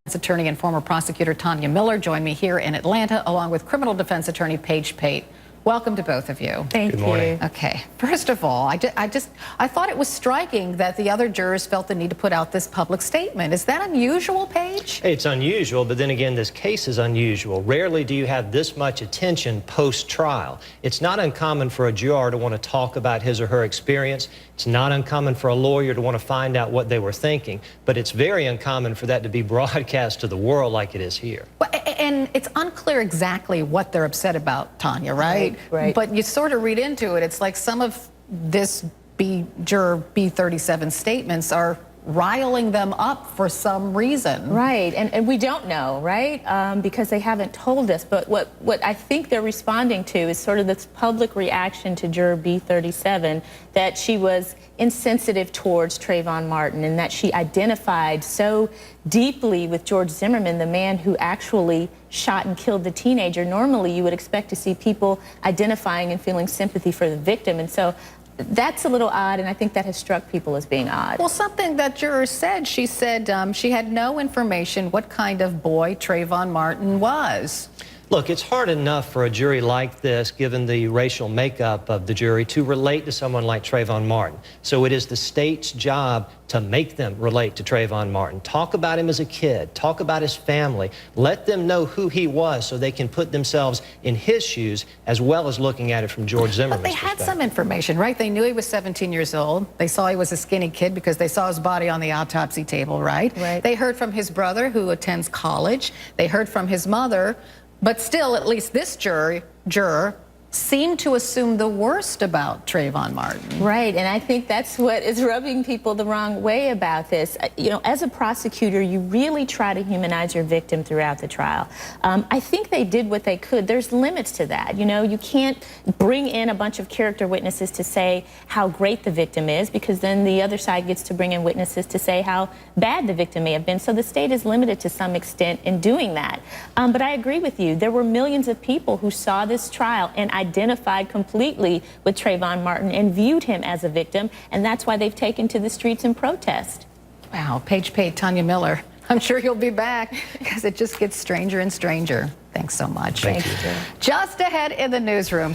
attorney and former prosecutor Tanya Miller join me here in Atlanta, along with criminal defense attorney Pate. Welcome to both of you. Thank you. Good morning. Okay. First of all, I thought it was striking that the other jurors felt the need to put out this public statement. Is that unusual, Paige? It's unusual, but then again, this case is unusual. Rarely do you have this much attention post-trial. It's not uncommon for a juror to want to talk about his or her experience. It's not uncommon for a lawyer to want to find out what they were thinking, but it's very uncommon for that to be broadcast to the world like it is here. Well, and it's unclear exactly what they're upset about, Tanya, right? Right. But you sort of read into it. It's like some of this juror B37 statements are riling them up for some reason. Right, and we don't know, right? Because they haven't told us. But what I think they're responding to is sort of this public reaction to juror B37, that she was insensitive towards Trayvon Martin and that she identified so deeply with George Zimmerman, the man who actually shot and killed the teenager. Normally, you would expect to see people identifying and feeling sympathy for the victim. And so that's a little odd, and I think that has struck people as being odd. Well, something that juror said, she said she had no information what kind of boy Trayvon Martin was. Look, it's hard enough for a jury like this, given the racial makeup of the jury, to relate to someone like Trayvon Martin. So it is the state's job to make them relate to Trayvon Martin. Talk about him as a kid. Talk about his family. Let them know who he was so they can put themselves in his shoes, as well as looking at it from George Zimmerman's perspective. But they had perspective. some information, right? They knew he was 17 years old. They saw he was a skinny kid because they saw his body on the autopsy table, right? They heard from his brother, who attends college. They heard from his mother. But still, at least this juror seemed to assume the worst about Trayvon Martin. Right, and I think that's what is rubbing people the wrong way about this. You know, as a prosecutor, you really try to humanize your victim throughout the trial. I think they did what they could. There's limits to that. You know, you can't bring in a bunch of character witnesses to say how great the victim is, because then the other side gets to bring in witnesses to say how bad the victim may have been. So the state is limited to some extent in doing that. But I agree with you. There were millions of people who saw this trial and identified completely with Trayvon Martin and viewed him as a victim, and that's why they've taken to the streets in protest. Wow, Pate, Tanya Miller. I'm sure you'll be back, because it just gets stranger and stranger. Thanks so much. Thank you. Just ahead in the newsroom.